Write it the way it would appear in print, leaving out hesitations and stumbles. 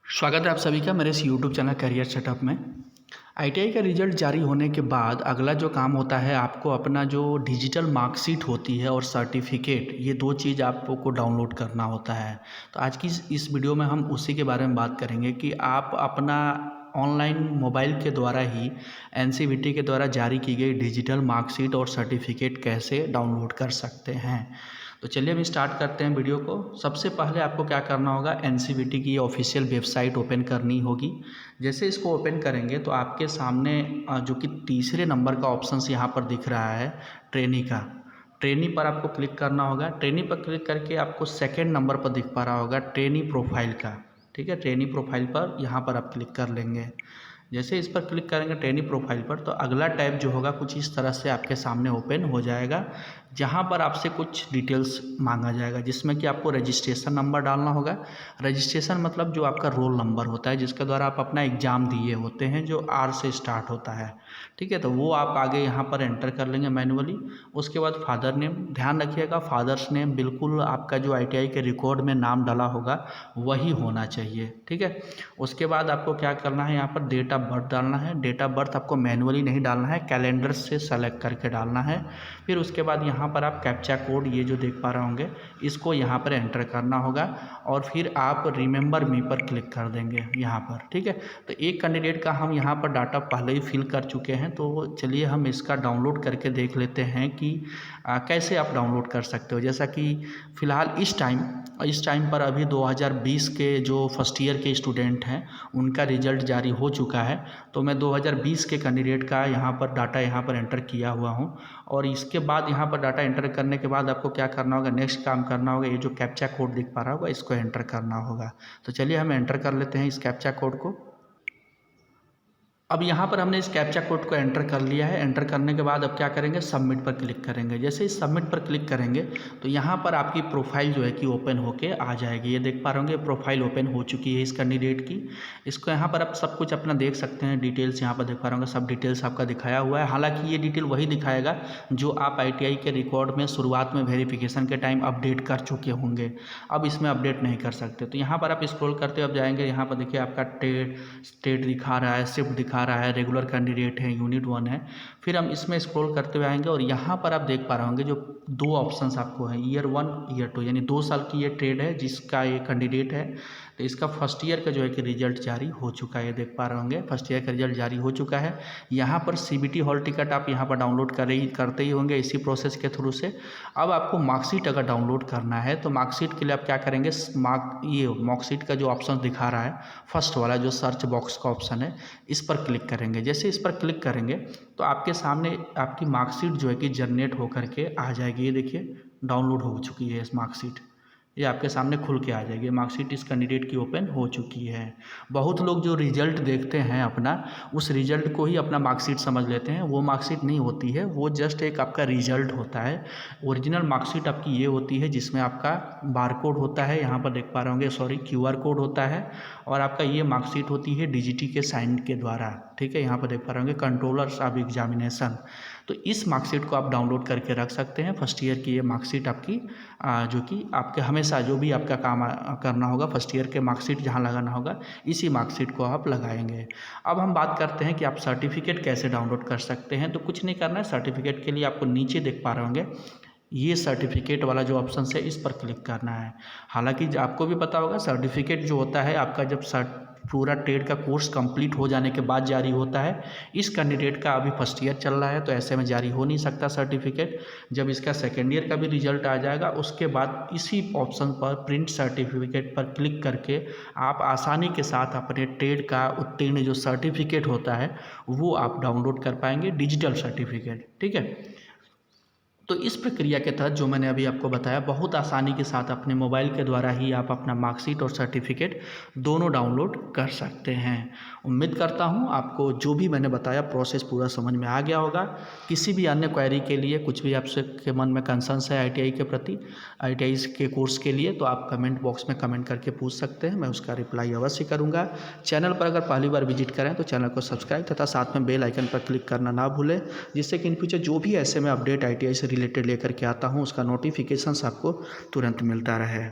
स्वागत है आप सभी का मेरे इस यूट्यूब चैनल करियर सेटअप में। आईटीआई का रिज़ल्ट जारी होने के बाद अगला जो काम होता है, आपको अपना जो डिजिटल मार्कशीट होती है और सर्टिफिकेट, ये 2 चीज़ आपको डाउनलोड करना होता है। तो आज की इस वीडियो में हम उसी के बारे में बात करेंगे कि आप अपना ऑनलाइन मोबाइल के द्वारा ही एनसीवीटी के द्वारा जारी की गई डिजिटल मार्कशीट और सर्टिफिकेट कैसे डाउनलोड कर सकते हैं। तो चलिए हम स्टार्ट करते हैं वीडियो को। सबसे पहले आपको क्या करना होगा, एनसीवीटी की ऑफिशियल वेबसाइट ओपन करनी होगी। जैसे इसको ओपन करेंगे तो आपके सामने जो कि तीसरे नंबर का ऑप्शन यहाँ पर दिख रहा है, ट्रेनी का। ट्रेनी पर आपको क्लिक करना होगा। ट्रेनी पर क्लिक करके आपको सेकेंड नंबर पर दिख पा रहा होगा ट्रेनी प्रोफाइल का। ठीक है, ट्रेनी प्रोफाइल पर यहाँ पर आप क्लिक कर लेंगे। जैसे इस पर क्लिक करेंगे ट्रेनी प्रोफाइल पर, तो अगला टैब जो होगा कुछ इस तरह से आपके सामने ओपन हो जाएगा, जहाँ पर आपसे कुछ डिटेल्स मांगा जाएगा, जिसमें कि आपको रजिस्ट्रेशन नंबर डालना होगा। रजिस्ट्रेशन मतलब जो आपका रोल नंबर होता है, जिसके द्वारा आप अपना एग्ज़ाम दिए होते हैं, जो आर से स्टार्ट होता है। ठीक है, तो वो आप आगे यहाँ पर एंटर कर लेंगे मैनुअली। उसके बाद फादर नेम, ध्यान रखिएगा फादर्स नेम बिल्कुल आपका जो आईटीआई के रिकॉर्ड में नाम डाला होगा वही होना चाहिए। ठीक है, उसके बाद आपको क्या करना है, यहाँ पर डेट ऑफ बर्थ डालना है। डेट ऑफ बर्थ आपको मैनुअली नहीं डालना है, कैलेंडर से सेलेक्ट करके डालना है। फिर उसके बाद यहाँ पर आप कैप्चा कोड, ये जो देख पा रहे होंगे, इसको यहाँ पर एंटर करना होगा और फिर आप रिमेंबर मी पर क्लिक कर देंगे यहाँ पर। ठीक है, तो एक कैंडिडेट का हम यहाँ पर डाटा पहले ही फिल कर चुके हैं, तो चलिए हम इसका डाउनलोड करके देख लेते हैं कि कैसे आप डाउनलोड कर सकते हो। जैसा कि फ़िलहाल इस टाइम पर अभी 2020 के जो फर्स्ट ईयर के स्टूडेंट हैं उनका रिज़ल्ट जारी हो चुका है। तो मैं 2020 के कैंडिडेट का यहाँ पर डाटा यहाँ पर एंटर किया हुआ हूँ। और इसके बाद यहाँ पर डाटा एंटर करने के बाद आपको क्या करना होगा, नेक्स्ट काम करना होगा, ये जो कैप्चा कोड दिख पा रहा होगा इसको एंटर करना होगा। तो चलिए हम एंटर कर लेते हैं इस कैप्चा कोड को। अब यहाँ पर हमने इस कैप्चा कोड को एंटर कर लिया है। एंटर करने के बाद अब क्या करेंगे, सबमिट पर क्लिक करेंगे। जैसे इस सबमिट पर क्लिक करेंगे तो यहाँ पर आपकी प्रोफाइल जो है कि ओपन होके आ जाएगी। ये देख पा रहे होंगे प्रोफाइल ओपन हो चुकी है इस कैंडिडेट की। इसको यहाँ पर आप सब कुछ अपना देख सकते हैं, डिटेल्स यहाँ पर देख पा रहे होंगे, सब डिटेल्स आपका दिखाया हुआ है। हालाँकि ये डिटेल वही दिखाएगा जो आप ITI के रिकॉर्ड में शुरुआत में वेरिफिकेशन के टाइम अपडेट कर चुके होंगे। अब इसमें अपडेट नहीं कर सकते। तो यहाँ पर आप स्क्रॉल करते अब जाएंगे, यहाँ पर देखिए आपका स्टेट दिखा रहा है, शिफ्ट दिखा रहा है, रेगुलर कैंडिडेट है, यूनिट 1 है। फिर हम इसमें स्क्रॉल करते हुए आएंगे और यहाँ पर आप देख पा रहे होंगे जो 2 ऑप्शंस आपको हैं, ईयर 1 ईयर 2, यानी 2 साल की ये ट्रेड है जिसका ये कैंडिडेट है। तो इसका फर्स्ट ईयर का जो है कि रिजल्ट जारी हो चुका है, देख पा रहे होंगे फर्स्ट ईयर का रिजल्ट जारी हो चुका है। यहाँ पर CBT हॉल टिकट आप यहाँ पर डाउनलोड करते ही होंगे इसी प्रोसेस के थ्रू से। अब आपको मार्कशीट अगर डाउनलोड करना है तो मार्कशीट के लिए आप क्या करेंगे, ये मार्कशीट का जो ऑप्शन दिखा रहा है फर्स्ट वाला जो सर्च बॉक्स का ऑप्शन है, इस पर क्लिक करेंगे। जैसे इस पर क्लिक करेंगे तो आपके सामने आपकी मार्कशीट जो है कि जनरेट होकर के आ जाएगी। ये देखिए डाउनलोड हो चुकी है इस मार्कशीट, ये आपके सामने खुल के आ जाएगी। मार्कशीट इस कैंडिडेट की ओपन हो चुकी है। बहुत लोग जो रिजल्ट देखते हैं अपना, उस रिजल्ट को ही अपना मार्कशीट समझ लेते हैं। वो मार्कशीट नहीं होती है, वो जस्ट एक आपका रिजल्ट होता है। ओरिजिनल मार्कशीट आपकी ये होती है जिसमें आपका बारकोड होता है, यहाँ पर देख पा रहे होंगे, सॉरी QR कोड होता है। और आपका ये मार्कशीट होती है DGT के साइन के द्वारा। ठीक है, यहाँ पर देख पा रहे होंगे कंट्रोलर्स ऑफ एग्जामिनेशन। तो इस मार्कशीट को आप डाउनलोड करके रख सकते हैं। फर्स्ट ईयर की ये मार्कशीट आपकी जो कि आपके हमेशा जो भी आपका काम करना होगा, फर्स्ट ईयर के मार्कशीट जहाँ लगाना होगा इसी मार्कशीट को आप लगाएंगे। अब हम बात करते हैं कि आप सर्टिफिकेट कैसे डाउनलोड कर सकते हैं। तो कुछ नहीं करना है, सर्टिफिकेट के लिए आपको नीचे देख पा रहे होंगे ये सर्टिफिकेट वाला जो ऑप्शन है इस पर क्लिक करना है। हालांकि आपको भी पता होगा सर्टिफिकेट जो होता है आपका जब पूरा ट्रेड का कोर्स कंप्लीट हो जाने के बाद जारी होता है। इस कैंडिडेट का अभी फर्स्ट ईयर चल रहा है तो ऐसे में जारी हो नहीं सकता सर्टिफिकेट। जब इसका सेकेंड ईयर का भी रिजल्ट आ जाएगा उसके बाद इसी ऑप्शन पर प्रिंट सर्टिफिकेट पर क्लिक करके आप आसानी के साथ अपने ट्रेड का उत्तीर्ण जो सर्टिफिकेट होता है वो आप डाउनलोड कर पाएंगे, डिजिटल सर्टिफिकेट। ठीक है, तो इस प्रक्रिया के तहत जो मैंने अभी आपको बताया, बहुत आसानी के साथ अपने मोबाइल के द्वारा ही आप अपना मार्कशीट और सर्टिफिकेट दोनों डाउनलोड कर सकते हैं। उम्मीद करता हूँ आपको जो भी मैंने बताया प्रोसेस पूरा समझ में आ गया होगा। किसी भी अन्य क्वेरी के लिए, कुछ भी आपसे के मन में कंसर्न्स है ITI के प्रति, ITI के कोर्स के लिए, तो आप कमेंट बॉक्स में कमेंट करके पूछ सकते हैं, मैं उसका रिप्लाई अवश्य करूँगा। चैनल पर अगर पहली बार विजिट करें तो चैनल को सब्सक्राइब तथा साथ में बेल आइकन पर क्लिक करना ना भूलें, जिससे कि इन फ्यूचर जो भी ऐसे मैं अपडेट ITI से रिलेटेड लेकर के आता हूँ उसका नोटिफिकेशंस आपको तुरंत मिलता रहे।